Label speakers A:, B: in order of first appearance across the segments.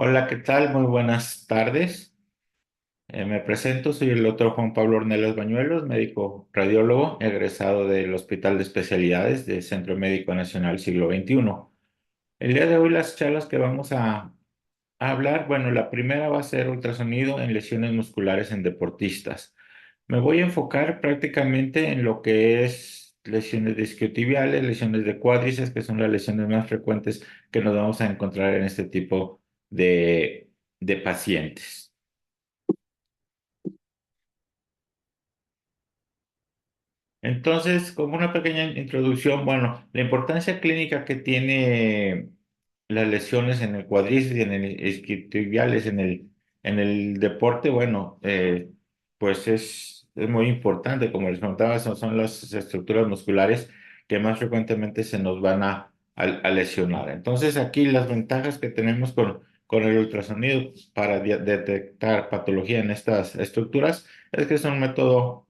A: Hola, ¿qué tal? Muy buenas tardes. Me presento, soy el doctor Juan Pablo Ornelas Bañuelos, médico radiólogo, egresado del Hospital de Especialidades del Centro Médico Nacional Siglo XXI. El día de hoy las charlas que vamos a hablar, bueno, la primera va a ser ultrasonido en lesiones musculares en deportistas. Me voy a enfocar prácticamente en lo que es lesiones de isquiotibiales, lesiones de cuádriceps, que son las lesiones más frecuentes que nos vamos a encontrar en este tipo de pacientes. Entonces, como una pequeña introducción, bueno, la importancia clínica que tiene las lesiones en el cuádriceps y en el isquiotibiales en el deporte, bueno, pues es muy importante. Como les contaba, son las estructuras musculares que más frecuentemente se nos van a lesionar. Entonces, aquí las ventajas que tenemos con el ultrasonido para detectar patología en estas estructuras es que es un método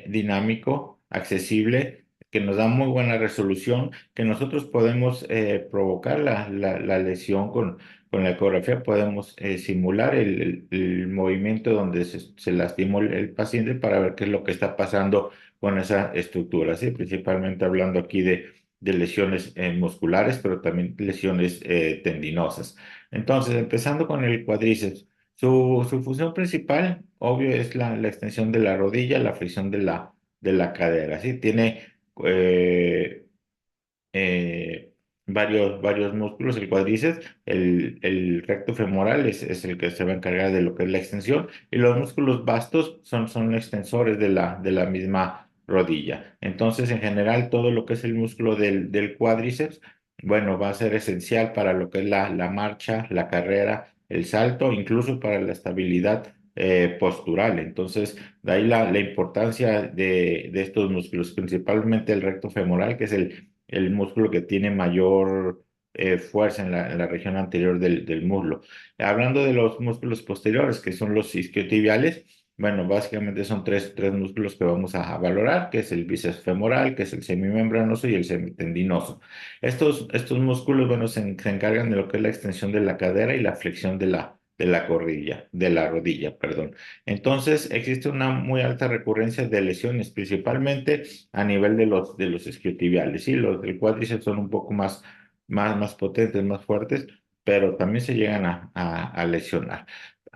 A: dinámico, accesible, que nos da muy buena resolución, que nosotros podemos provocar la lesión con la ecografía, podemos simular el movimiento donde se lastimó el paciente para ver qué es lo que está pasando con esa estructura, ¿sí? Principalmente hablando aquí de lesiones musculares, pero también lesiones tendinosas. Entonces, empezando con el cuádriceps. Su función principal, obvio, es la extensión de la rodilla, la flexión de la cadera, ¿sí? Tiene eh, eh, varios músculos, el cuádriceps, el recto femoral es el que se va a encargar de lo que es la extensión, y los músculos vastos son extensores de la misma rodilla. Entonces, en general, todo lo que es el músculo del cuádriceps, bueno, va a ser esencial para lo que es la marcha, la carrera, el salto, incluso para la estabilidad postural. Entonces, de ahí la importancia de estos músculos, principalmente el recto femoral, que es el músculo que tiene mayor fuerza en la región anterior del muslo. Hablando de los músculos posteriores, que son los isquiotibiales, bueno, básicamente son tres músculos que vamos a valorar, que es el bíceps femoral, que es el semimembranoso y el semitendinoso. Estos músculos, bueno, se encargan de lo que es la extensión de la cadera y la flexión de la rodilla, perdón. Entonces, existe una muy alta recurrencia de lesiones, principalmente a nivel de los isquiotibiales. Sí, los del cuádriceps son un poco más potentes, más fuertes, pero también se llegan a lesionar.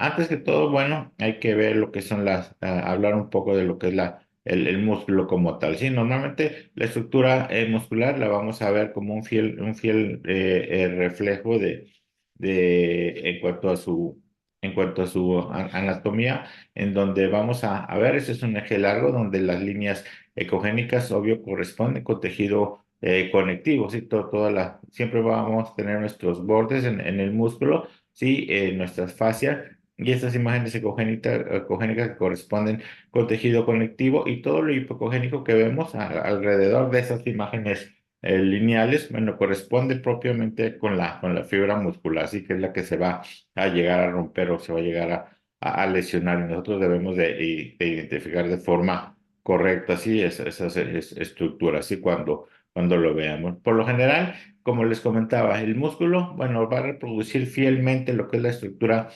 A: Antes que todo, bueno, hay que ver lo que son hablar un poco de lo que es el músculo como tal. Sí, normalmente la estructura muscular la vamos a ver como un fiel reflejo en cuanto a en cuanto a su anatomía, en donde vamos a ver, ese es un eje largo donde las líneas ecogénicas, obvio, corresponden con tejido conectivo, ¿sí? Siempre vamos a tener nuestros bordes en el músculo, ¿sí? Nuestras fascias y estas imágenes ecogénicas que corresponden con tejido conectivo y todo lo hipocogénico que vemos alrededor de esas imágenes lineales, bueno, corresponde propiamente con la fibra muscular, así que es la que se va a llegar a romper o se va a llegar a lesionar. Y nosotros debemos de identificar de forma correcta así esas estructuras, y cuando lo veamos. Por lo general, como les comentaba, el músculo, bueno, va a reproducir fielmente lo que es la estructura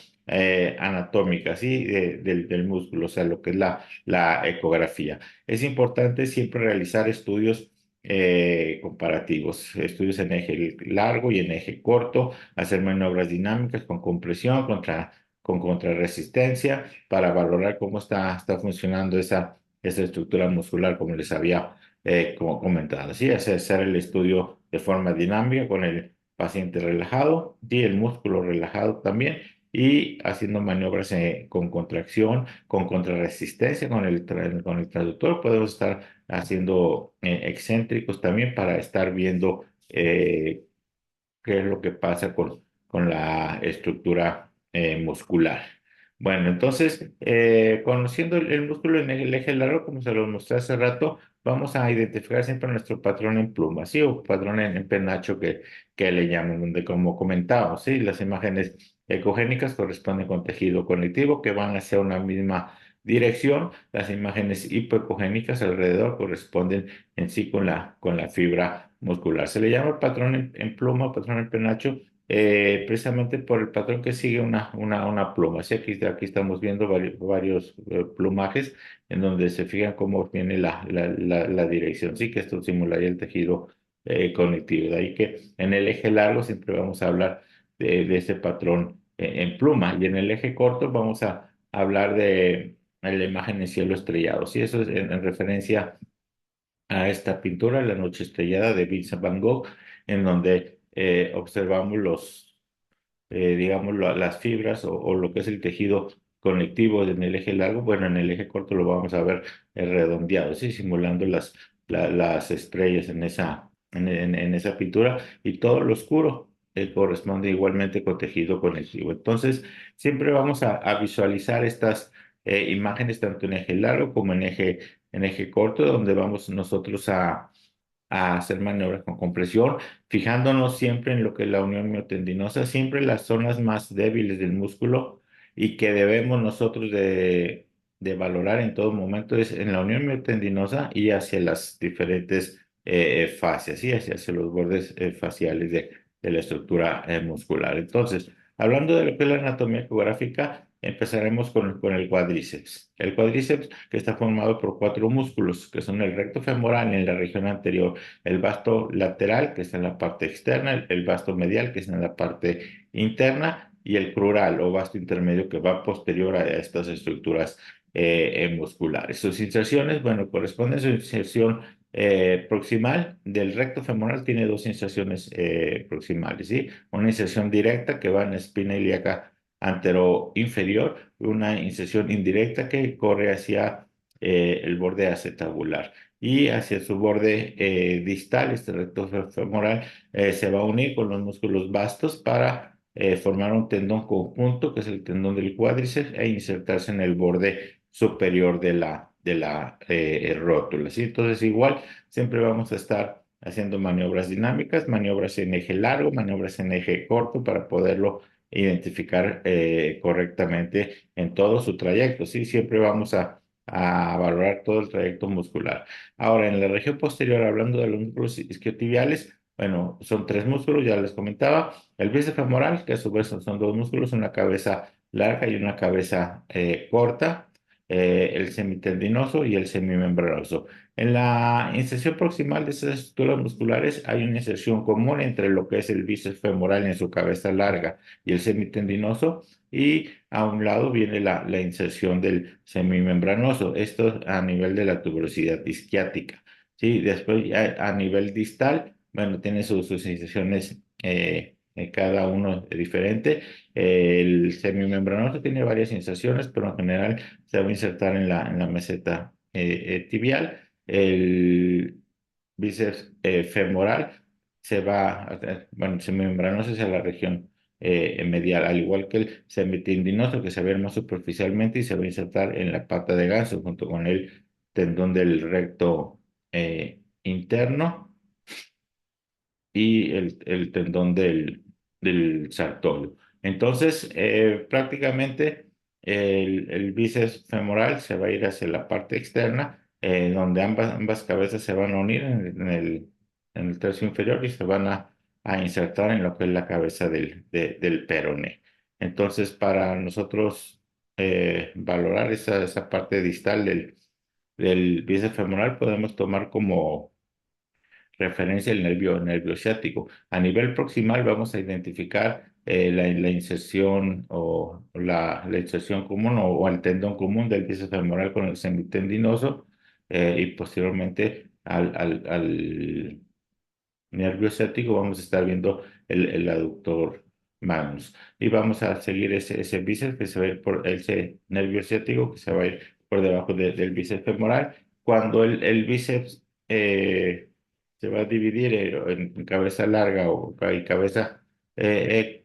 A: anatómica, ¿sí? Del músculo, o sea, lo que es la ecografía. Es importante siempre realizar estudios comparativos, estudios en eje largo y en eje corto, hacer maniobras dinámicas con compresión, con contrarresistencia, para valorar cómo está funcionando esa estructura muscular, como les había como comentado. Sí, hacer el estudio de forma dinámica con el paciente relajado y el músculo relajado también, y haciendo maniobras con contracción, con contrarresistencia con el traductor. Podemos estar haciendo excéntricos también para estar viendo qué es lo que pasa con la estructura muscular. Bueno, entonces, conociendo el músculo en el eje largo, como se lo mostré hace rato, vamos a identificar siempre nuestro patrón en pluma, ¿sí? O patrón en penacho que le llaman, donde como comentábamos, ¿sí? Las imágenes ecogénicas corresponden con tejido conectivo que van hacia una misma dirección. Las imágenes hipoecogénicas alrededor corresponden en sí con con la fibra muscular. Se le llama patrón en pluma, patrón en penacho, precisamente por el patrón que sigue una pluma. Sí, aquí estamos viendo varios plumajes en donde se fijan cómo viene la dirección. Sí, que esto simularía el tejido conectivo. De ahí que en el eje largo siempre vamos a hablar de ese patrón en pluma, y en el eje corto vamos a hablar de la imagen en cielo estrellado. Sí, eso es en referencia a esta pintura, La Noche Estrellada de Vincent Van Gogh, en donde observamos digamos, las fibras o lo que es el tejido conectivo en el eje largo. Bueno, en el eje corto lo vamos a ver redondeado, ¿sí? Simulando las estrellas en esa pintura, y todo lo oscuro corresponde igualmente con tejido conectivo. Entonces, siempre vamos a visualizar estas imágenes tanto en eje largo como en eje corto, donde vamos nosotros a hacer maniobras con compresión, fijándonos siempre en lo que es la unión miotendinosa, siempre las zonas más débiles del músculo, y que debemos nosotros de valorar en todo momento es en la unión miotendinosa y hacia las diferentes fascias, ¿sí? Hacia los bordes faciales de la estructura muscular. Entonces, hablando de lo que es la anatomía geográfica, empezaremos con el cuádriceps. El cuádriceps, que está formado por cuatro músculos, que son el recto femoral en la región anterior, el vasto lateral, que está en la parte externa, el vasto medial, que está en la parte interna, y el crural o vasto intermedio, que va posterior a estas estructuras musculares. Sus inserciones, bueno, corresponden a su inserción proximal del recto femoral. Tiene dos inserciones proximales, ¿sí? Una inserción directa que va en la espina ilíaca antero-inferior, una inserción indirecta que corre hacia el borde acetabular, y hacia su borde distal, este recto femoral se va a unir con los músculos vastos para formar un tendón conjunto, que es el tendón del cuádriceps, e insertarse en el borde superior de la rótula, ¿sí? Entonces, igual, siempre vamos a estar haciendo maniobras dinámicas, maniobras en eje largo, maniobras en eje corto, para poderlo identificar correctamente en todo su trayecto, ¿sí? Siempre vamos a valorar todo el trayecto muscular. Ahora, en la región posterior, hablando de los músculos isquiotibiales, bueno, son tres músculos, ya les comentaba. El bíceps femoral, que a su vez son dos músculos, una cabeza larga y una cabeza corta. El semitendinoso y el semimembranoso. En la inserción proximal de esas estructuras musculares hay una inserción común entre lo que es el bíceps femoral en su cabeza larga y el semitendinoso, y a un lado viene la inserción del semimembranoso, esto a nivel de la tuberosidad isquiática. ¿Sí? Después, a nivel distal, bueno, tiene sus inserciones cada uno diferente. El semimembranoso tiene varias inserciones, pero en general se va a insertar en la meseta tibial. El bíceps femoral bueno, semimembranoso hacia la región medial, al igual que el semitendinoso, que se ve más superficialmente y se va a insertar en la pata de ganso junto con el tendón del recto interno y el tendón del sartorio. Entonces, prácticamente el bíceps femoral se va a ir hacia la parte externa, donde ambas cabezas se van a unir en el tercio inferior, y se van a insertar en lo que es la cabeza del peroné. Entonces, para nosotros valorar esa parte distal del bíceps femoral, podemos tomar como referencia el nervio ciático. A nivel proximal vamos a identificar la inserción o la inserción común o el tendón común del bíceps femoral con el semitendinoso, y posteriormente al nervio ciático vamos a estar viendo el aductor magnus, y vamos a seguir ese bíceps que se va a ir por ese nervio ciático que se va a ir por debajo del bíceps femoral. Cuando el bíceps se va a dividir en cabeza larga y cabeza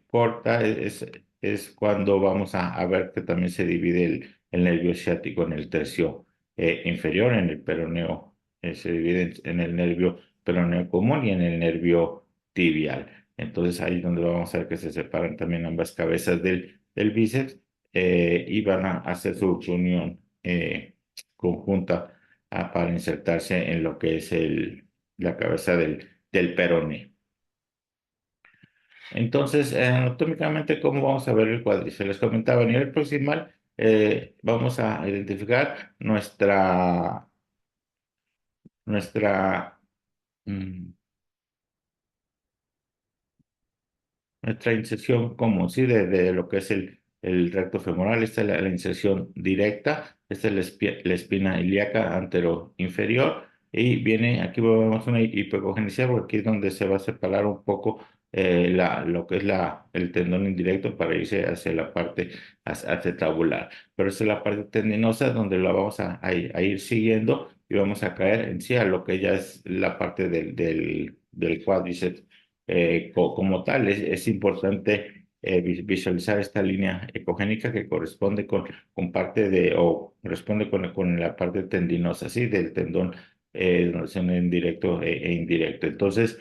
A: corta, es cuando vamos a ver que también se divide el nervio ciático en el tercio inferior, en el peroneo. Se divide en el nervio peroneo común y en el nervio tibial. Entonces ahí es donde vamos a ver que se separan también ambas cabezas del bíceps, y van a hacer su unión conjunta para insertarse en lo que es la cabeza del peroné. Entonces, anatómicamente, ¿cómo vamos a ver el cuádriceps? Les comentaba, a nivel proximal, vamos a identificar nuestra, mm, nuestra inserción común, ¿sí? De lo que es el recto femoral. Esta es la inserción directa. Esta es la espina ilíaca antero-inferior. Y viene, aquí vemos una hipocogenicidad, porque aquí es donde se va a separar un poco lo que es el tendón indirecto para irse hacia la parte acetabular. Pero esta es la parte tendinosa donde la vamos a ir siguiendo y vamos a caer en sí a lo que ya es la parte del cuádriceps como tal. Es importante visualizar esta línea ecogénica que corresponde con parte o corresponde con la parte tendinosa, ¿sí? Del tendón, donde se une en directo e indirecto. Entonces,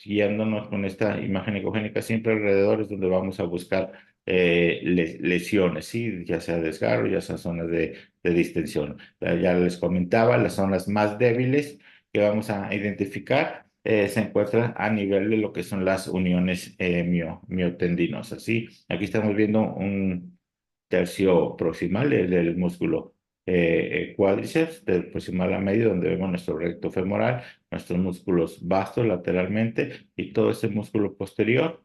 A: guiándonos con esta imagen ecogénica, siempre alrededor es donde vamos a buscar lesiones, ¿sí? Ya sea desgarro, ya sea zonas de distensión. Ya les comentaba, las zonas más débiles que vamos a identificar se encuentran a nivel de lo que son las uniones miotendinosas, ¿sí? Aquí estamos viendo un tercio proximal del músculo cuádriceps, del proximal a medio, donde vemos nuestro recto femoral, nuestros músculos vastos lateralmente y todo ese músculo posterior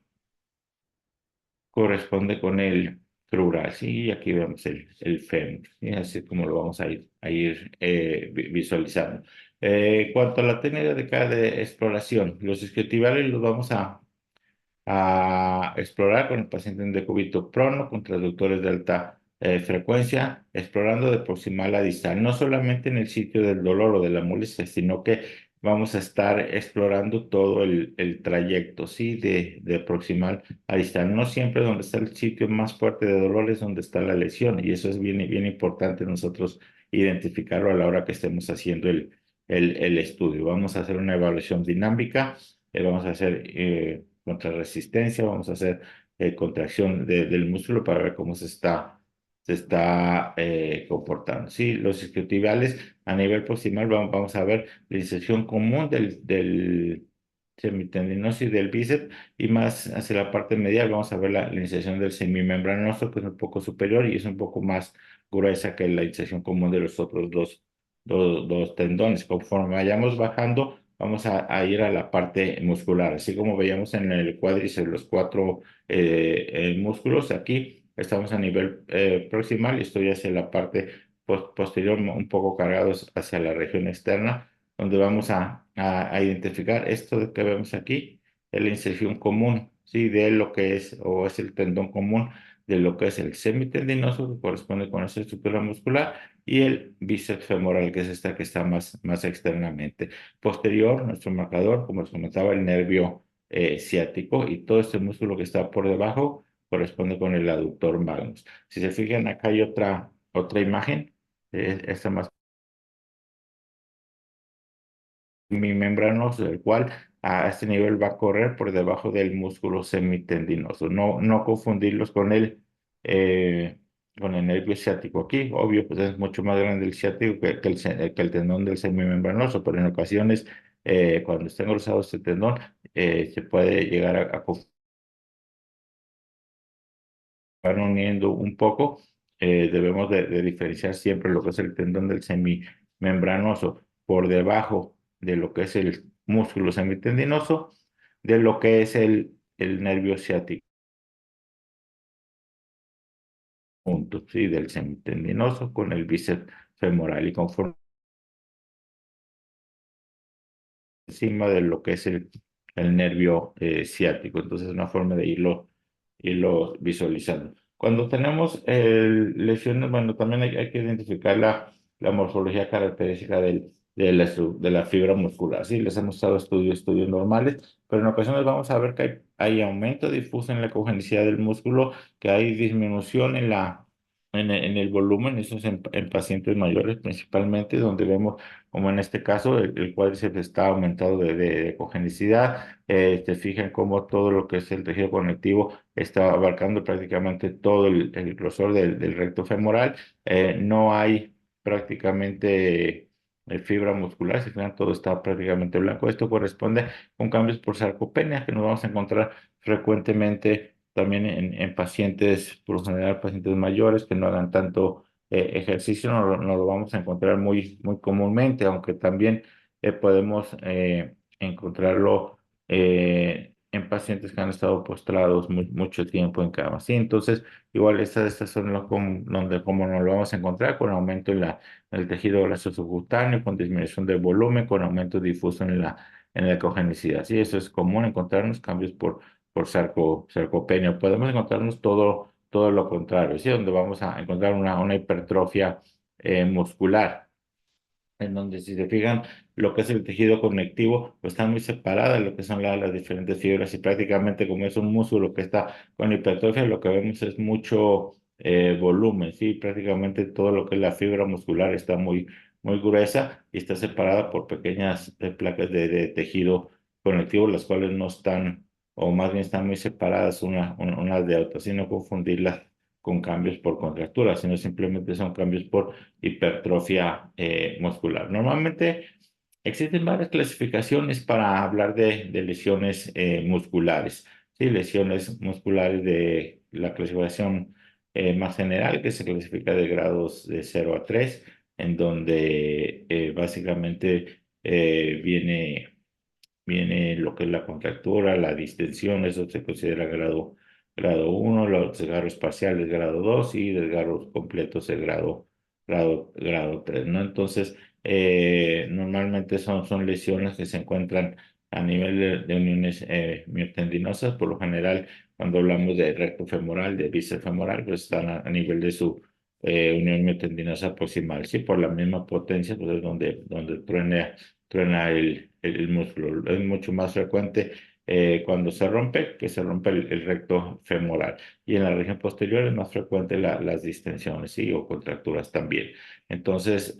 A: corresponde con el crural, ¿sí? Y aquí vemos el fémur, ¿sí? Así es como lo vamos a ir visualizando. Cuanto a la técnica de cada exploración, los isquiotibiales los vamos a explorar con el paciente en decúbito prono, con traductores de alta frecuencia, explorando de proximal a distal, no solamente en el sitio del dolor o de la molestia, sino que vamos a estar explorando todo el trayecto, ¿sí? De proximal a distal. No siempre donde está el sitio más fuerte de dolor es donde está la lesión, y eso es bien, bien importante nosotros identificarlo a la hora que estemos haciendo el estudio. Vamos a hacer una evaluación dinámica, vamos a hacer contrarresistencia, vamos a hacer contracción del músculo para ver cómo se está comportando. Sí, los isquiotibiales a nivel proximal vamos a ver la inserción común del semitendinoso y del bíceps, y más hacia la parte medial vamos a ver la inserción del semimembranoso, que es un poco superior y es un poco más gruesa que la inserción común de los otros dos tendones. Conforme vayamos bajando, vamos a ir a la parte muscular. Así como veíamos en el cuádriceps los cuatro músculos, aquí estamos a nivel proximal y estoy hacia la parte posterior, un poco cargados hacia la región externa, donde vamos a identificar esto que vemos aquí, es la inserción común, ¿sí? De lo que es, o es el tendón común de lo que es el semitendinoso, que corresponde con esa estructura muscular, y el bíceps femoral, que es esta que está más externamente. Posterior, nuestro marcador, como les comentaba, el nervio ciático, y todo este músculo que está por debajo corresponde con el aductor magnus. Si se fijan, acá hay otra imagen, esta más mi membranoso, el cual a este nivel va a correr por debajo del músculo semitendinoso. No confundirlos eh, con el nervio ciático. Aquí, obvio, pues es mucho más grande el ciático que el tendón del semimembranoso, pero en ocasiones, cuando está engrosado este tendón, se puede llegar a confundir, van uniendo un poco. Debemos de diferenciar siempre lo que es el tendón del semimembranoso por debajo de lo que es el músculo semitendinoso, de lo que es el nervio ciático, junto, ¿sí? Del semitendinoso con el bíceps femoral, y conforme encima de lo que es el nervio ciático. Entonces, es una forma de irlo visualizando. Cuando tenemos lesiones, bueno, también hay que identificar la morfología característica de la fibra muscular. Sí, les hemos estado estudios normales, pero en ocasiones vamos a ver que hay aumento difuso en la congenicidad del músculo, que hay disminución en el volumen. Eso es en pacientes mayores principalmente, donde vemos como en este caso el cuádriceps está aumentado de congenicidad. Se fijan cómo todo lo que es el tejido conectivo está abarcando prácticamente todo el grosor del recto femoral. No hay prácticamente fibra muscular. Si fijan, todo está prácticamente blanco. Esto corresponde con cambios por sarcopenia que nos vamos a encontrar frecuentemente también en pacientes, por lo general pacientes mayores que no hagan tanto ejercicio, no lo vamos a encontrar muy comúnmente, aunque también podemos encontrarlo en pacientes que han estado postrados mucho tiempo en cama. Sí, entonces, igual estas son donde como nos lo vamos a encontrar con aumento en el tejido grasoso subcutáneo, con disminución del volumen, con aumento difuso en la ecogenicidad. Sí, eso es común encontrarnos cambios por sarcopenia. Podemos encontrarnos todo lo contrario, ¿sí? Donde vamos a encontrar una hipertrofia muscular en donde si se fijan lo que es el tejido conectivo, pues está muy separada de lo que son las diferentes fibras y prácticamente como es un músculo que está con hipertrofia, lo que vemos es mucho volumen, sí, prácticamente todo lo que es la fibra muscular está muy gruesa y está separada por pequeñas placas de tejido conectivo, las cuales no están, o más bien están muy separadas unas de otras, y no confundirlas con cambios por contractura, sino simplemente son cambios por hipertrofia muscular. Normalmente existen varias clasificaciones para hablar de lesiones musculares. Sí, lesiones musculares de la clasificación más general, que se clasifica de grados de 0 a 3, en donde básicamente viene lo que es la contractura, la distensión, eso se considera grado 1, los desgarros parciales grado 2 y desgarros completos de grado 3, ¿no? Entonces, normalmente son lesiones que se encuentran a nivel de uniones miotendinosas. Por lo general, cuando hablamos de recto femoral, de bíceps femoral, pues están a nivel de su unión miotendinosa proximal. Sí, por la misma potencia, pues es donde truena el músculo. Es mucho más frecuente cuando se rompe, que se rompe el recto femoral. Y en la región posterior es más frecuente las distensiones, ¿sí? O contracturas también. Entonces,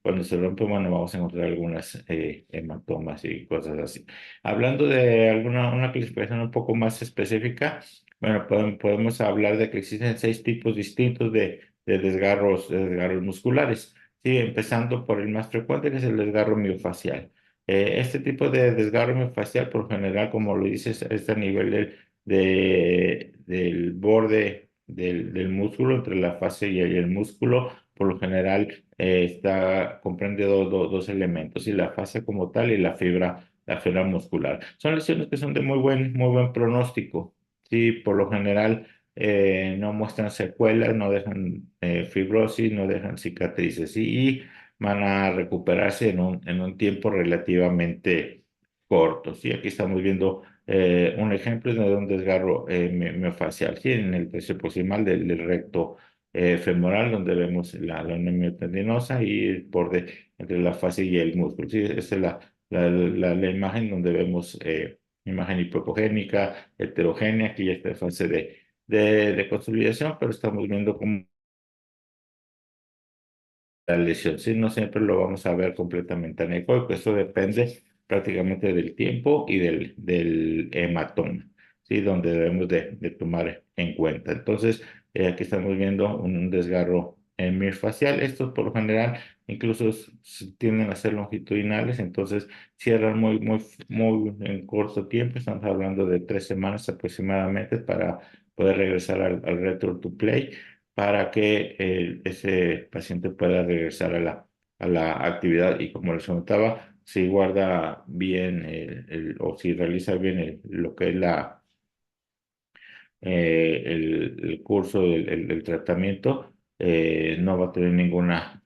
A: cuando se rompe, bueno, vamos a encontrar algunas hematomas y cosas así. Hablando de una clasificación un poco más específica, bueno, podemos hablar de que existen 6 tipos distintos de desgarros musculares. Sí, empezando por el más frecuente, que es el desgarro miofacial. Este tipo de desgarro miofacial, por lo general, como lo dices, es a nivel del borde del músculo, entre la fascia y el músculo. Por lo general, comprende dos elementos, y la fascia como tal y la fibra muscular. Son lesiones que son de muy buen pronóstico. Sí, por lo general no muestran secuelas, no dejan fibrosis, no dejan cicatrices, ¿sí? Y van a recuperarse en un tiempo relativamente corto, ¿sí? Aquí estamos viendo un ejemplo de un desgarro miofacial, ¿sí? En el tercio proximal del recto femoral, donde vemos la unión miotendinosa y el borde entre la fascia y el músculo, ¿sí? Esta es la imagen donde vemos imagen hipocogénica, heterogénea, aquí ya está en fase de consolidación, pero estamos viendo cómo la lesión. Sí, no siempre lo vamos a ver completamente anecoico. Eso depende prácticamente del tiempo y del hematoma, ¿sí? Donde debemos de tomar en cuenta. Entonces, aquí estamos viendo un desgarro miofascial. Estos por lo general incluso tienden a ser longitudinales, entonces cierran muy en corto tiempo. Estamos hablando de 3 semanas aproximadamente para poder regresar al retro to play, para que ese paciente pueda regresar a la actividad. Y como les comentaba, si guarda bien o si realiza bien lo que es el curso del tratamiento, no va a tener ninguna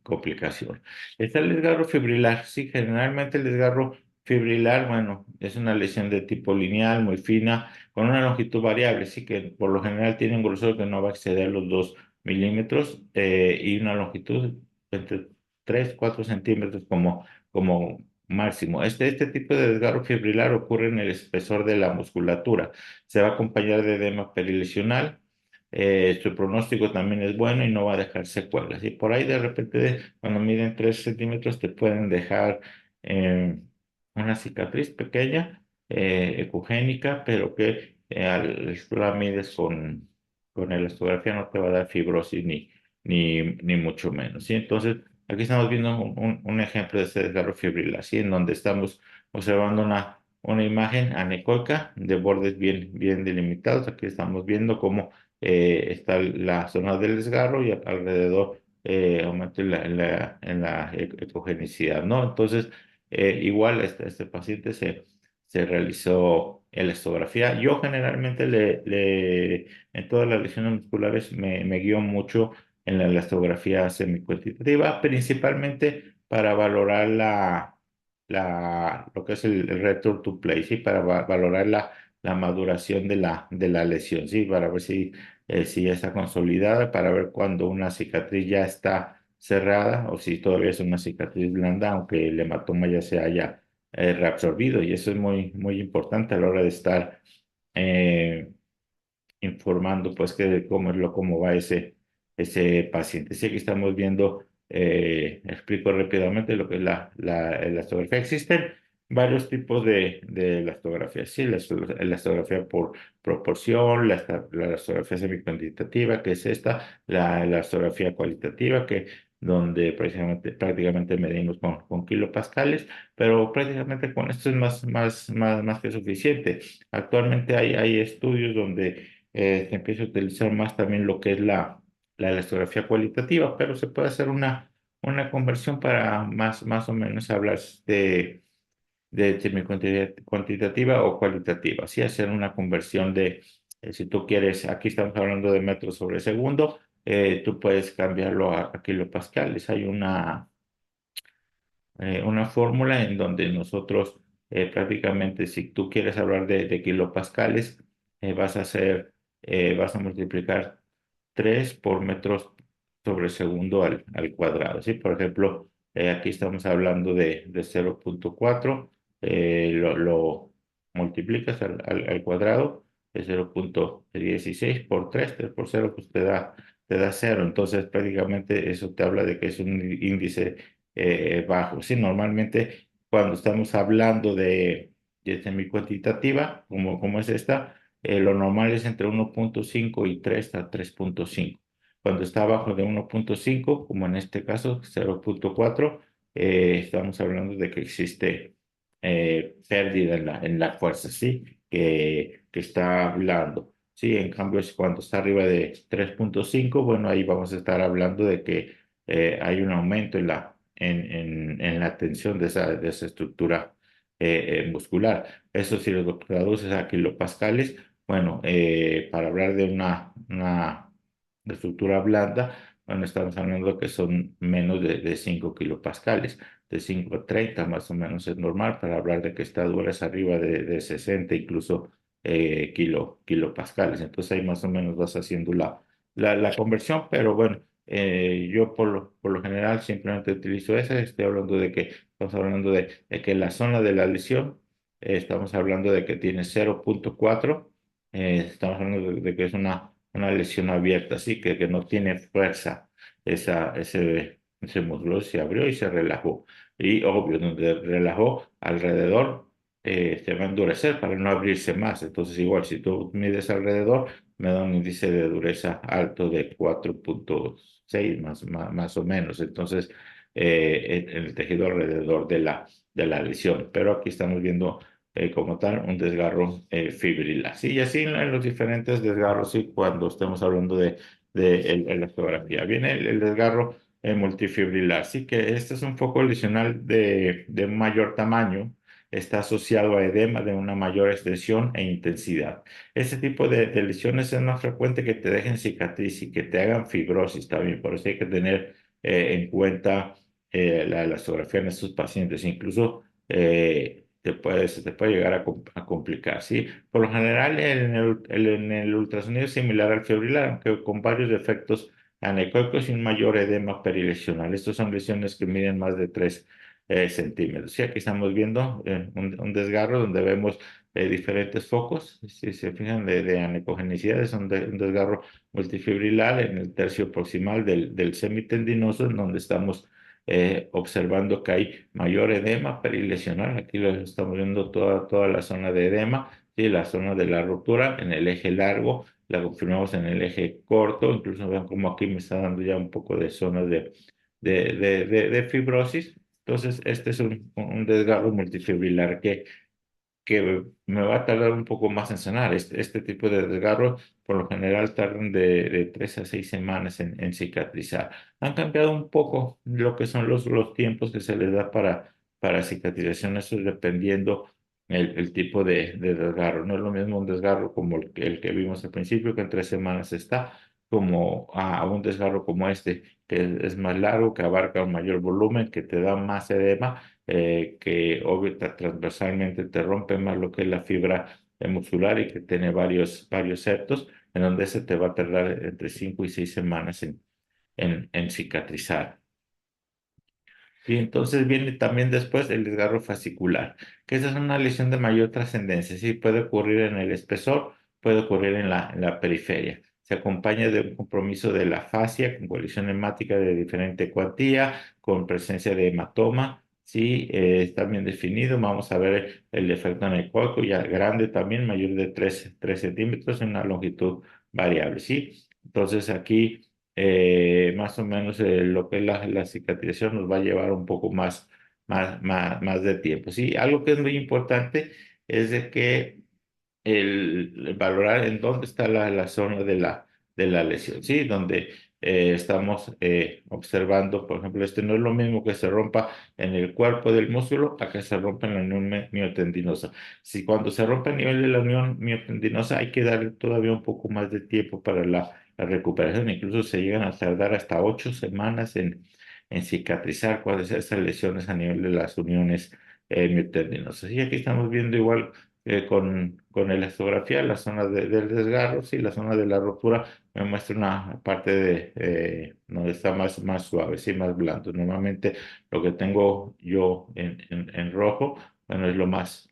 A: complicación. Está el desgarro fibrilar. Sí, generalmente el desgarro fibrilar, bueno, es una lesión de tipo lineal, muy fina, con una longitud variable, sí, que por lo general tiene un grosor que no va a exceder los 2 milímetros, y una longitud entre 3 4 centímetros como máximo. Este tipo de desgarro fibrilar ocurre en el espesor de la musculatura. Se va a acompañar de edema perilesional. Su pronóstico también es bueno y no va a dejar secuelas. Y por ahí de repente, cuando miden 3 centímetros, te pueden dejar eh, una cicatriz pequeña, ecogénica, pero que tú la mides con elastografía, no te va a dar fibrosis ni mucho menos. ¿Sí? Entonces, Aquí estamos viendo un ejemplo de este desgarro fibrilar, ¿sí? En donde estamos observando una imagen anecoica de bordes bien delimitados. Aquí estamos viendo cómo está la zona del desgarro y alrededor aumento en la ecogenicidad, ¿no? Entonces, igual este paciente se realizó elastografía. Yo generalmente en todas las lesiones musculares me guío mucho en la elastografía semicuantitativa, principalmente para valorar lo que es el return to play, ¿sí? Para valorar la maduración de la lesión, ¿sí? Para ver si ya está consolidada, para ver cuando una cicatriz ya está cerrada o si todavía es una cicatriz blanda, aunque el hematoma ya se haya reabsorbido. Y eso es muy importante a la hora de estar eh, informando pues que de cómo va ese paciente. Sí, aquí estamos viendo, explico rápidamente lo que es la elastografía. Existen varios tipos de elastografía. Sí, la elastografía por proporción, la elastografía semicuantitativa, que es esta, la elastografía cualitativa, que donde prácticamente medimos con kilopascales, pero prácticamente con esto es más que suficiente. Actualmente hay estudios donde se empieza a utilizar más también lo que es la elastografía cualitativa, pero se puede hacer una conversión para más o menos hablar de semi-cuantitativa o cualitativa, así hacer una conversión si tú quieres, aquí estamos hablando de metros sobre segundo, tú puedes cambiarlo a kilopascales. Hay una fórmula en donde nosotros prácticamente si tú quieres hablar de kilopascales, vas a multiplicar 3 por metros sobre segundo al cuadrado, ¿sí? Por ejemplo, aquí estamos hablando de 0,4, lo multiplicas al cuadrado, es 0,16 por 3 por 0, pues te da 0. Entonces prácticamente eso te habla de que es un índice bajo. Sí, normalmente cuando estamos hablando de semi-cuantitativa, como es esta, lo normal es entre 1,5 y 3 a 3,5. Cuando está abajo de 1,5, como en este caso 0,4, estamos hablando de que existe pérdida en la fuerza, ¿sí? Que está hablando. Sí, en cambio, cuando está arriba de 3,5, bueno, ahí vamos a estar hablando de que hay un aumento en la tensión de esa estructura muscular. Eso si lo traduces a kilopascales, bueno, para hablar de una estructura blanda, bueno, estamos hablando que son menos de 5 kilopascales. De 5 a 30 más o menos es normal. Para hablar de que está dura es arriba de 60, incluso kilopascales. Entonces ahí más o menos vas haciendo la conversión, pero bueno. Yo por lo general simplemente utilizo esa. Estoy hablando de que estamos hablando de que la zona de la lesión, estamos hablando de que tiene 0,4. Estamos hablando de que es una lesión abierta, así que no tiene fuerza. Ese muslo se abrió y se relajó. Y obvio, donde relajó alrededor, se va a endurecer para no abrirse más. Entonces igual, si tú mides alrededor, me da un índice de dureza alto de 4,6 más o menos. Entonces, en el tejido alrededor de la lesión. Pero aquí estamos viendo como tal un desgarro fibrilar. Sí, y así en los diferentes desgarros, sí, cuando estemos hablando de elastografía. Viene el desgarro multifibrilar. Sí, que este es un foco lesional de mayor tamaño. Está asociado a edema de una mayor extensión e intensidad. Este tipo de lesiones es más frecuente que te dejen cicatriz y que te hagan fibrosis también. Por eso hay que tener en cuenta la elastografía en estos pacientes. Incluso se te puede llegar a complicar, ¿sí? Por lo general, en el ultrasonido es similar al fibrilar, aunque con varios defectos anecoicos y un mayor edema perilesional. Estas son lesiones que miden más de 3 centímetros. Sí, aquí estamos viendo un desgarro donde vemos diferentes focos. Si se fijan, de anecogenicidad, es un desgarro multifibrilar en el tercio proximal del semitendinoso, en donde estamos observando que hay mayor edema perilesional. Aquí lo estamos viendo toda la zona de edema, ¿sí? La zona de la ruptura en el eje largo, la confirmamos en el eje corto. Incluso vean como aquí me está dando ya un poco de zonas de fibrosis. Entonces, este es un desgarro multifibrilar que me va a tardar un poco más en sanar. Este tipo de desgarros por lo general tardan de 3 a 6 semanas en cicatrizar. Han cambiado un poco lo que son los tiempos que se les da para cicatrización, eso es dependiendo el tipo de desgarro. No es lo mismo un desgarro como el que vimos al principio, que en 3 semanas está, como a un desgarro como este, que es más largo, que abarca un mayor volumen, que te da más edema, que obvio transversalmente te rompe más lo que es la fibra muscular y que tiene varios septos, en donde se te va a tardar entre 5 y 6 semanas en cicatrizar. Y entonces viene también después el desgarro fascicular, que esa es una lesión de mayor trascendencia. Sí, puede ocurrir en el espesor, puede ocurrir en la periferia. Se acompaña de un compromiso de la fascia con colisión hemática de diferente cuantía, con presencia de hematoma. Sí, está bien definido. Vamos a ver el efecto en el coco, ya grande también, mayor de 3 centímetros, en una longitud variable. Sí, entonces aquí más o menos lo que es la cicatrización nos va a llevar un poco más de tiempo. Sí, algo que es muy importante es de que el valorar en dónde está la zona de la lesión, ¿sí? Donde estamos observando, por ejemplo, este no es lo mismo que se rompa en el cuerpo del músculo a que se rompa en la unión miotendinosa. Si cuando se rompe a nivel de la unión miotendinosa hay que darle todavía un poco más de tiempo para la recuperación, incluso se llegan a tardar hasta 8 semanas en cicatrizar cuando esas lesiones a nivel de las uniones miotendinosas. Y aquí estamos viendo igual con elastografía, la zona del desgarro, sí, la zona de la rotura me muestra una parte donde está más suave, sí, más blando. Normalmente lo que tengo yo en rojo, bueno, es lo más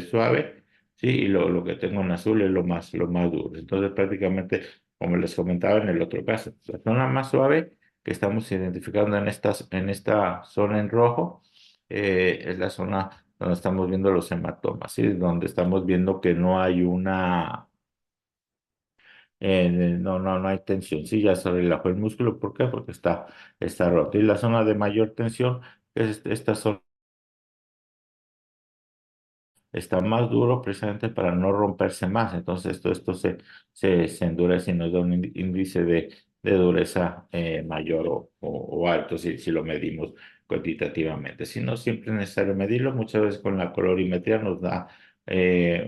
A: suave, sí, y lo que tengo en azul es lo más duro. Entonces, prácticamente, como les comentaba en el otro caso, la zona más suave que estamos identificando en esta zona en rojo, es la zona donde estamos viendo los hematomas, ¿sí? Donde estamos viendo que no hay no hay tensión, sí, ya se relajó el músculo, ¿por qué? Porque está roto. Y la zona de mayor tensión es esta zona, está más duro precisamente para no romperse más. Entonces esto se endurece y nos da un índice de dureza mayor o alto si lo medimos cuantitativamente. Si no, siempre es necesario medirlo. Muchas veces con la colorimetría nos da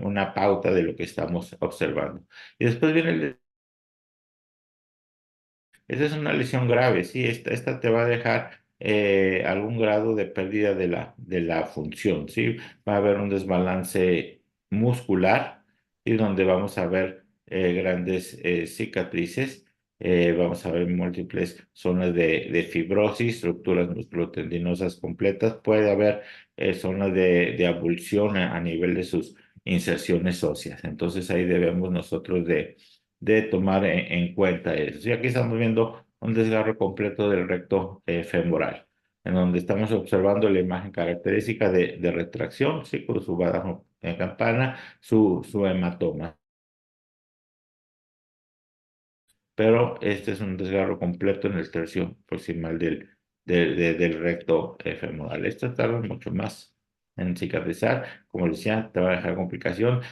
A: una pauta de lo que estamos observando. Y después viene esa es una lesión grave, sí, esta te va a dejar algún grado de pérdida de la función, sí, va a haber un desbalance muscular y donde vamos a ver grandes cicatrices, vamos a ver múltiples zonas de fibrosis, estructuras musculotendinosas completas, puede haber zonas de avulsión a nivel de sus inserciones óseas, entonces ahí debemos nosotros de tomar en cuenta eso. Y aquí estamos viendo un desgarro completo del recto femoral, en donde estamos observando la imagen característica de retracción, sí, con su badajo en campana, su hematoma. Pero este es un desgarro completo en el tercio proximal del recto femoral. Esto tarda mucho más en cicatrizar, como decía, te va a dejar complicación,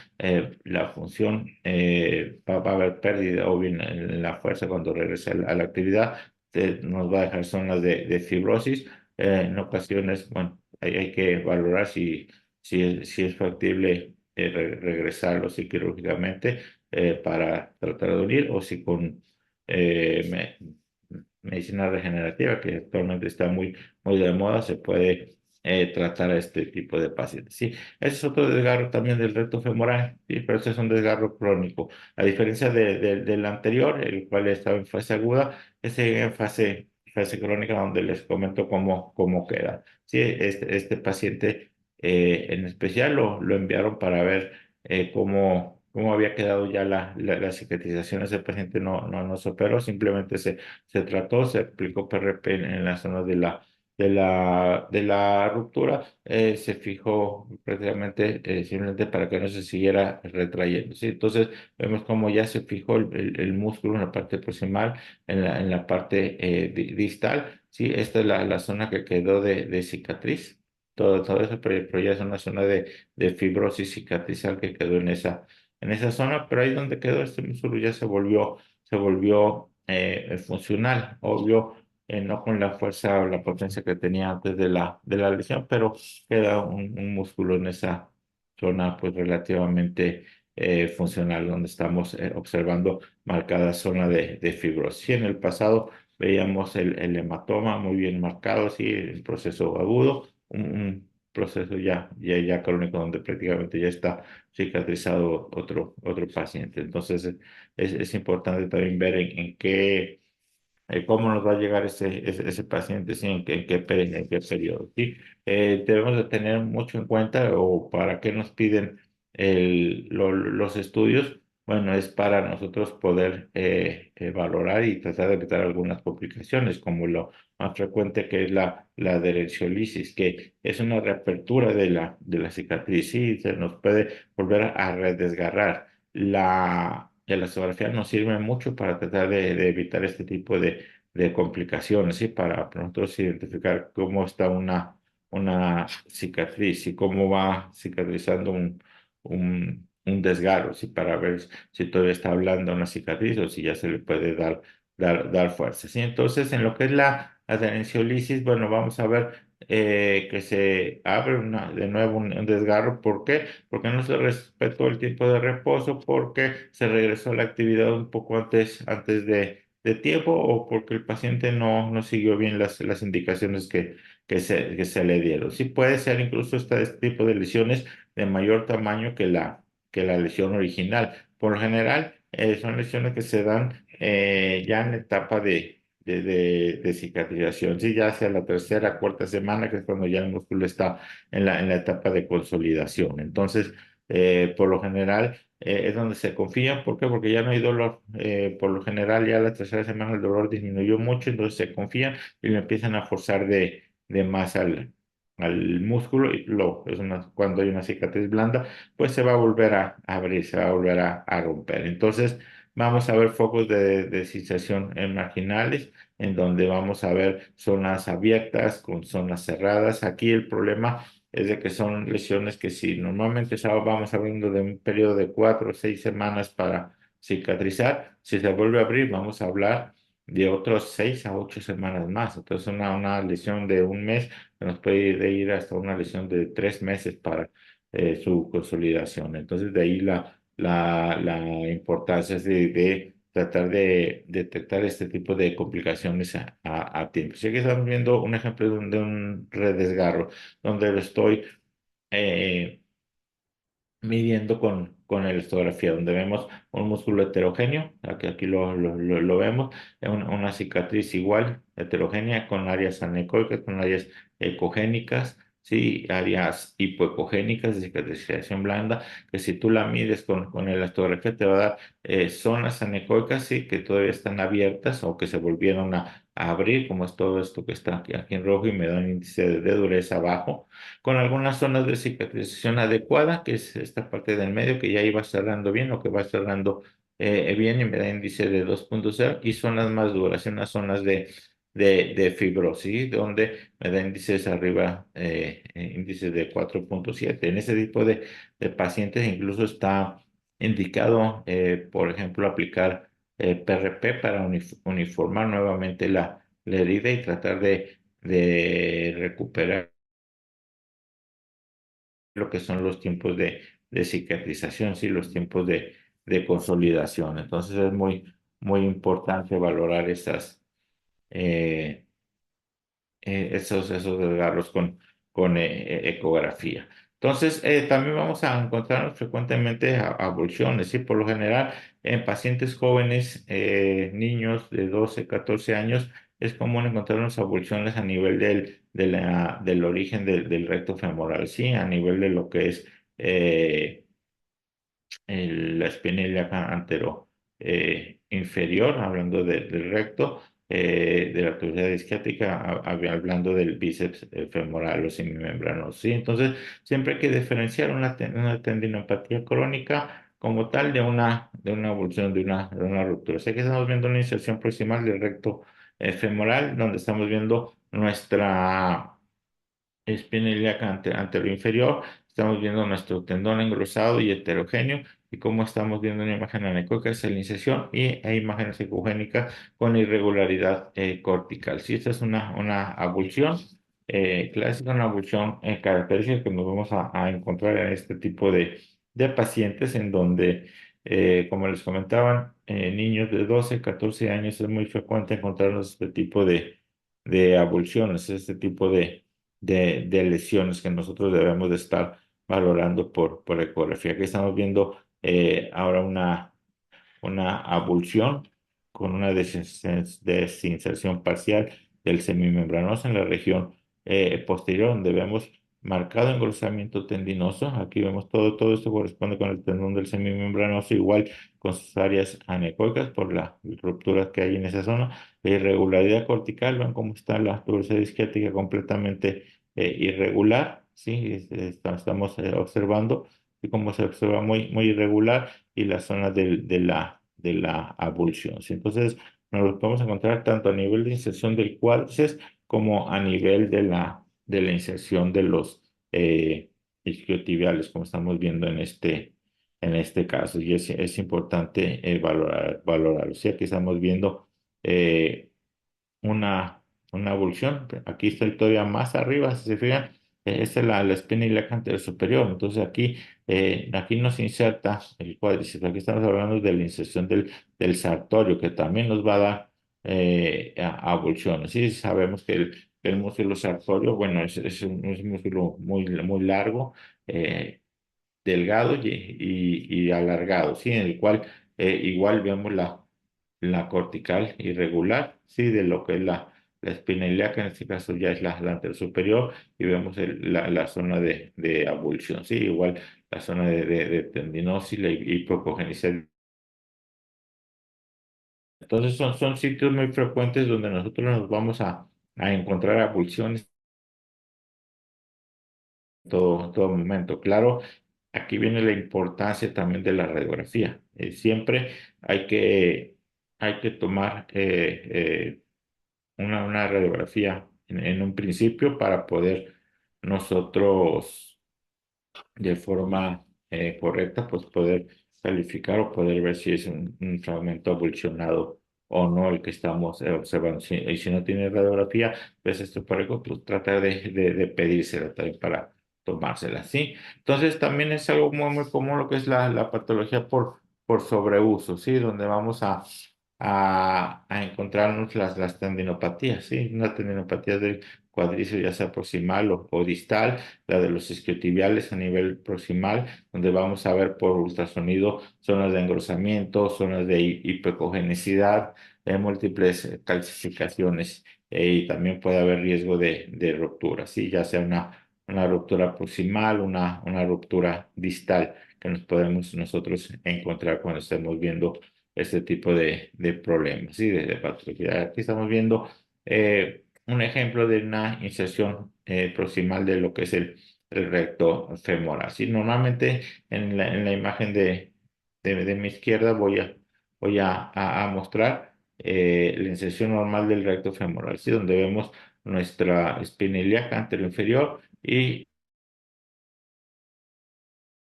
A: la función va a haber pérdida o bien en la fuerza cuando regrese a la actividad, nos va a dejar zonas de fibrosis, en ocasiones, bueno, hay que valorar si es factible regresarlo sí, quirúrgicamente para tratar de unir o si con medicina regenerativa, que actualmente está muy de moda, se puede tratar a este tipo de pacientes. Sí, ese es otro desgarro también del recto femoral, sí, pero ese es un desgarro crónico. A diferencia del anterior, el cual estaba en fase aguda, ese en fase crónica, donde les comento cómo queda. Sí, este paciente en especial lo enviaron para ver cómo había quedado ya la cicatrización. Ese paciente no se operó, simplemente se trató, se aplicó PRP en la zona de la ruptura, se fijó prácticamente simplemente para que no se siguiera retrayendo, ¿sí? Entonces vemos como ya se fijó el músculo en la parte proximal, en la parte distal, ¿sí? Esta es la zona que quedó de cicatriz. Todo eso, pero ya es una zona de fibrosis cicatrizal que quedó en esa zona, pero ahí donde quedó este músculo ya se volvió funcional, obvio, no con la fuerza o la potencia que tenía antes de la lesión, pero queda un músculo en esa zona pues relativamente funcional, donde estamos observando marcada zona de fibrosis. Sí, en el pasado veíamos el hematoma muy bien marcado, sí, el proceso agudo, un proceso ya crónico donde prácticamente ya está cicatrizado otro paciente. Entonces, es importante también ver en qué, cómo nos va a llegar ese paciente, sí, en qué periodo. ¿Sí? Debemos de tener mucho en cuenta o para qué nos piden los estudios. Bueno, es para nosotros poder valorar y tratar de evitar algunas complicaciones, como lo más frecuente que es la adherenciolisis, que es una reapertura de la cicatriz y se nos puede volver a redesgarrar. La elastografía nos sirve mucho para tratar de evitar este tipo de complicaciones, ¿sí? Para nosotros identificar cómo está una cicatriz y cómo va cicatrizando un desgarro, ¿sí? Para ver si todavía está hablando una cicatriz o si ya se le puede dar fuerza, ¿sí? Entonces, en lo que es la adherenciolisis, bueno, vamos a ver que se abre de nuevo un desgarro. ¿Por qué? Porque no se respetó el tiempo de reposo, porque se regresó a la actividad un poco antes de tiempo o porque el paciente no siguió bien las indicaciones que se le dieron. Sí puede ser incluso este tipo de lesiones de mayor tamaño que la lesión original. Por lo general, son lesiones que se dan ya en la etapa de cicatrización, sí, ya hacia la tercera, cuarta semana, que es cuando ya el músculo está en la etapa de consolidación. Entonces, por lo general, es donde se confía. ¿Por qué? Porque ya no hay dolor. Por lo general, ya la tercera semana el dolor disminuyó mucho, entonces se confían y le empiezan a forzar de más al músculo. Y cuando hay una cicatriz blanda, pues se va a volver a abrir, se va a volver a romper. Entonces, vamos a ver focos de sensación en marginales, en donde vamos a ver zonas abiertas con zonas cerradas. Aquí el problema es de que son lesiones que si normalmente vamos hablando de un periodo de 4 o 6 semanas para cicatrizar, si se vuelve a abrir, vamos a hablar de otros 6 a 8 semanas más. Entonces, una lesión de un mes nos puede ir hasta una lesión de 3 meses para su consolidación. Entonces, de ahí la importancia es de tratar de detectar este tipo de complicaciones a tiempo. Si aquí estamos viendo un ejemplo de un redesgarro donde lo estoy eh, midiendo con la elastografía, donde vemos un músculo heterogéneo, aquí lo vemos, una cicatriz igual, heterogénea, con áreas anecoicas, con áreas ecogénicas, sí, áreas hipoecogénicas de cicatrización blanda, que si tú la mides con la elastografía te va a dar zonas anecoicas, sí, que todavía están abiertas o que se volvieron a abrir, como es todo esto que está aquí en rojo y me da un índice de dureza bajo con algunas zonas de cicatrización adecuada, que es esta parte del medio que ya iba cerrando bien o que va cerrando bien y me da índice de 2.0 y zonas más duras, unas zonas de fibrosis, donde me da índices arriba, índices de 4.7. En ese tipo de pacientes incluso está indicado, por ejemplo, aplicar PRP para uniformar nuevamente la herida y tratar de recuperar lo que son los tiempos de cicatrización, sí, los tiempos de consolidación. Entonces es muy importante valorar eh, esos desgarros con ecografía. Entonces, también vamos a encontrarnos frecuentemente avulsiones, ¿sí? Por lo general, en pacientes jóvenes, niños de 12 14 años, es común encontrarnos avulsiones a nivel del origen del recto femoral, ¿sí? A nivel de lo que es la espina ilíaca antero inferior, hablando del recto, de la tuberosidad isquiática, hablando del bíceps femoral o semimembranoso. ¿Sí? Entonces, siempre hay que diferenciar una tendinopatía crónica como tal de una evolución, de una ruptura. Sé que estamos viendo una inserción proximal del recto femoral, donde estamos viendo nuestra espina ilíaca anterior inferior, estamos viendo nuestro tendón engrosado y heterogéneo, y como estamos viendo una imagen anecoica, es la iniciación, e imágenes ecogénicas con irregularidad cortical. Si esta es una abulsión clásica, una abulsión característica que nos vamos a encontrar en este tipo de pacientes en donde, como les comentaban, niños de 12, 14 años es muy frecuente encontrarnos este tipo de abulsiones, este tipo de lesiones que nosotros debemos de estar valorando por ecografía. Aquí estamos viendo ahora una abulsión con una desinserción parcial del semimembranoso en la región posterior, donde vemos marcado engrosamiento tendinoso. Aquí vemos todo esto corresponde con el tendón del semimembranoso, igual con sus áreas anecoicas por la ruptura que hay en esa zona. La irregularidad cortical, ven cómo está la tuberosidad isquiática completamente irregular, ¿sí? Estamos observando y cómo se observa muy irregular y la zona de la abulsión, ¿sí? Entonces, nos lo podemos encontrar tanto a nivel de inserción del cuádriceps como a nivel de la inserción de los isquiotibiales, como estamos viendo en este caso. Y es importante valorarlo. O sea, que estamos viendo eh, una, una evolución. Aquí estoy todavía más arriba, si se fijan, esta es la espina ilíaca anterior superior. Entonces aquí nos inserta el cuádriceps. Aquí estamos hablando de la inserción del sartorio, que también nos va a dar avulsiones. Sí, sabemos que el músculo sartorio, bueno, es un músculo muy largo, delgado y alargado, ¿sí? En el cual igual vemos la cortical irregular, ¿sí? De lo que es la espina ilíaca, en este caso ya es la anterior superior, y vemos la zona de avulsión, ¿sí? Igual la zona de tendinosis, la hipocogenicidad. Entonces son sitios muy frecuentes donde nosotros nos vamos a encontrar avulsiones en todo momento. Claro, aquí viene la importancia también de la radiografía. Siempre hay que tomar una radiografía en un principio para poder nosotros de forma correcta, pues poder calificar o poder ver si es un fragmento avulsionado o no el que estamos observando. Y si no tiene radiografía, pues esto para pues tratar de pedírsela también para tomársela, ¿sí? Entonces también es algo muy común lo que es la patología por sobreuso, ¿sí? Donde vamos a encontrarnos las tendinopatías, ¿sí? Una tendinopatía del cuádriceps, ya sea proximal o distal, la de los isquiotibiales a nivel proximal, donde vamos a ver por ultrasonido zonas de engrosamiento, zonas de hipocogenicidad, múltiples calcificaciones, y también puede haber riesgo de ruptura, ¿sí? Ya sea una ruptura proximal, una ruptura distal que nos podemos nosotros encontrar cuando estemos viendo este tipo de problemas, ¿sí? De patología. Aquí estamos viendo un ejemplo de una inserción proximal de lo que es el recto femoral. ¿Sí? Normalmente en la imagen de mi izquierda voy a mostrar la inserción normal del recto femoral, ¿sí? Donde vemos nuestra espina ilíaca anterior-inferior y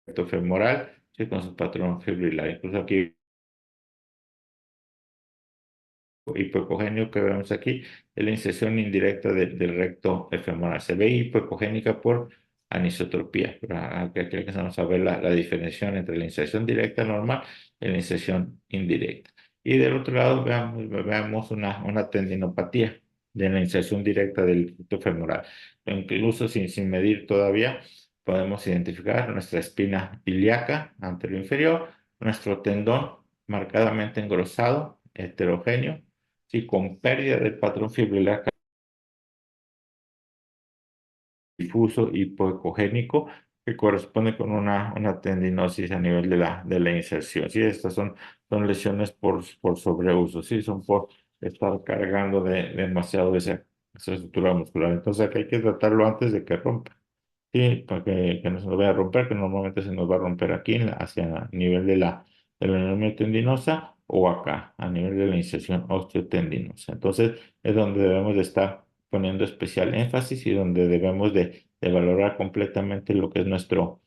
A: recto femoral, ¿sí? Con su patrón fibrilar. Incluso aquí hipocogénico que vemos aquí es la inserción indirecta del recto femoral. Se ve hipocogénica por anisotropía, pero aquí alcanzamos a ver la diferenciación entre la inserción directa normal y la inserción indirecta. Y del otro lado veamos una tendinopatía de la inserción directa del recto femoral. Incluso sin medir todavía, podemos identificar nuestra espina ilíaca anterior inferior, nuestro tendón marcadamente engrosado, heterogéneo, sí, con pérdida del patrón fibrilar difuso hipoecogénico que corresponde con una tendinosis a nivel de la inserción. Sí, estas son lesiones por sobreuso, sí, son estar cargando demasiado esa estructura muscular. Entonces aquí hay que tratarlo antes de que rompa. Sí, para que no se nos vaya a romper, que normalmente se nos va a romper aquí hacia el nivel de la unión tendinosa o acá, a nivel de la inserción osteotendinosa. Entonces es donde debemos de estar poniendo especial énfasis y donde debemos de valorar completamente lo que es nuestro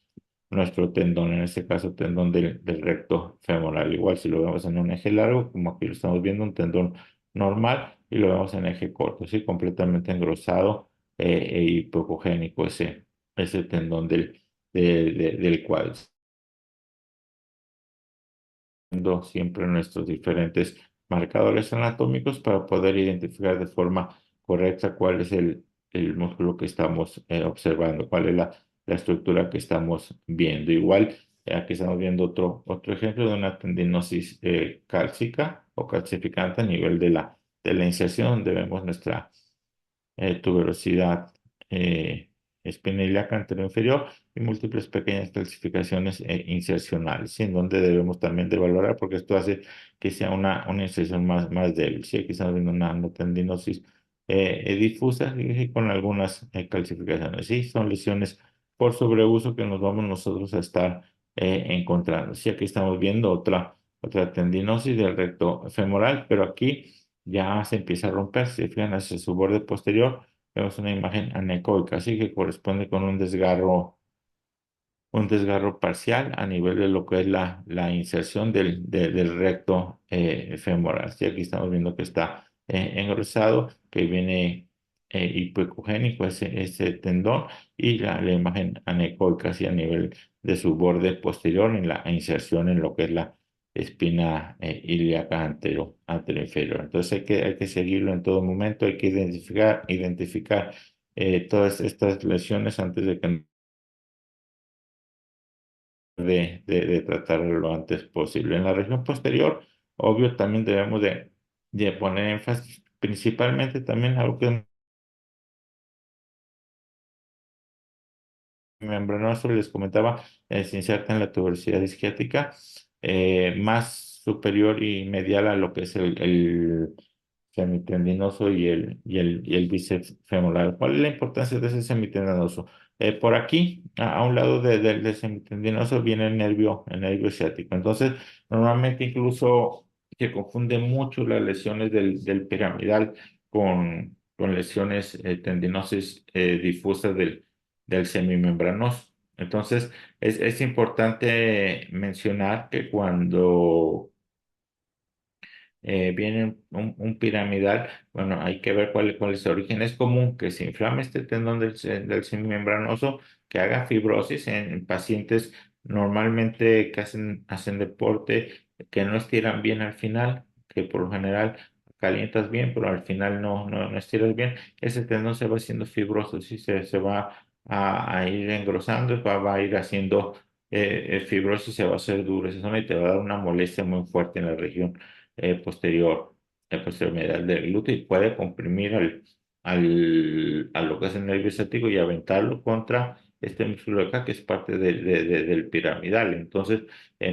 A: tendón, en este caso tendón del recto femoral. Igual si lo vemos en un eje largo, como aquí lo estamos viendo, un tendón normal, y lo vemos en eje corto, ¿sí? Completamente engrosado e hipocogénico ese tendón del cuádriceps, viendo siempre nuestros diferentes marcadores anatómicos para poder identificar de forma correcta cuál es el músculo que estamos observando, cuál es la estructura que estamos viendo. Igual, aquí estamos viendo otro ejemplo de una tendinosis cálcica o calcificante a nivel de la inserción, donde vemos nuestra tuberosidad espinoiliaca anterior inferior y múltiples pequeñas calcificaciones insercionales, ¿sí? En donde debemos también de valorar, porque esto hace que sea una inserción más débil. ¿Sí? Aquí estamos viendo una tendinosis difusa y con algunas calcificaciones. Sí, son lesiones por sobreuso que nos vamos nosotros a estar encontrando. Sí, aquí estamos viendo otra tendinosis del recto femoral, pero aquí ya se empieza a romper. Si se fijan hacia su borde posterior, vemos una imagen anecoica, así que corresponde con un desgarro parcial a nivel de lo que es la inserción del recto femoral. Sí, aquí estamos viendo que está engrosado, que viene hipoecogénico ese tendón, y la imagen anecoica así a nivel de su borde posterior en la inserción en lo que es la espina ilíaca anteroinferior. Entonces hay que seguirlo en todo momento, hay que identificar todas estas lesiones antes de que de tratarlo lo antes posible. En la región posterior, obvio, también debemos de poner énfasis principalmente también algo que es membranoso, les comentaba, se inserta en la tuberosidad isquiática más superior y medial a lo que es el semitendinoso y el bíceps femoral. ¿Cuál es la importancia de ese semitendinoso? Por aquí, a un lado del semitendinoso, viene el nervio ciático. Entonces, normalmente incluso se confunde mucho las lesiones del piramidal con lesiones tendinosas difusas del semimembranoso. Entonces, es importante mencionar que cuando viene un piramidal, bueno, hay que ver cuál es el origen. Es común que se inflame este tendón del semimembranoso, que haga fibrosis en pacientes normalmente que hacen deporte, que no estiran bien al final, que por lo general calientas bien, pero al final no estiras bien. Ese tendón se va haciendo fibroso, sí, se va a ir engrosando, va a ir haciendo fibrosis, se va a hacer duro esa zona y te va a dar una molestia muy fuerte en la región posterior, medial del glúteo, y puede comprimir a lo que es el nervio ciático y aventarlo contra este músculo de acá, que es parte del piramidal. Entonces,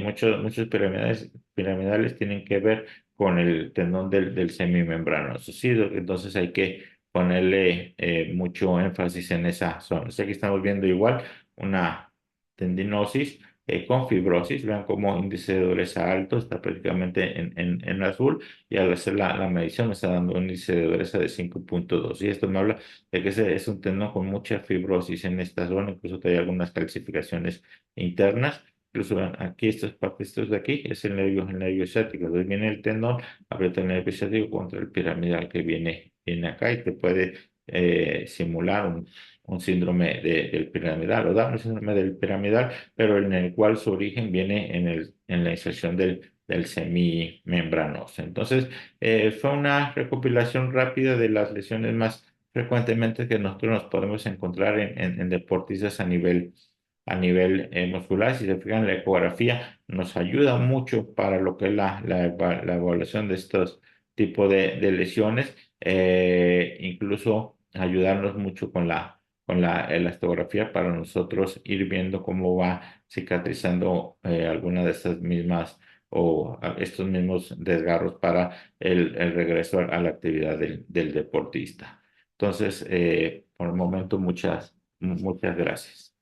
A: muchos piramidales tienen que ver con el tendón del semimembranoso. Sí, entonces hay que ponerle mucho énfasis en esa zona. Aquí estamos viendo igual una tendinosis con fibrosis. Vean cómo índice de dureza alto está prácticamente en azul, y al hacer la medición me está dando un índice de dureza de 5,2. Y esto me habla de que ese es un tendón con mucha fibrosis en esta zona, incluso hay algunas calcificaciones internas. Incluso vean, aquí estas partes, estos de aquí, es el nervio ciático. Entonces viene el tendón, aprieta el nervio ciático contra el piramidal que viene acá, y te puede simular un síndrome del piramidal, o dar un síndrome del piramidal, pero en el cual su origen viene en la inserción del semimembranoso. Entonces, fue una recopilación rápida de las lesiones más frecuentemente que nosotros nos podemos encontrar en deportistas a nivel muscular. Si se fijan, la ecografía nos ayuda mucho para lo que es la evaluación de estos tipos de lesiones, incluso ayudarnos mucho con la elastografía para nosotros ir viendo cómo va cicatrizando alguna de estas mismas o a estos mismos desgarros para el regreso a la actividad del deportista. Entonces, por el momento, muchas gracias.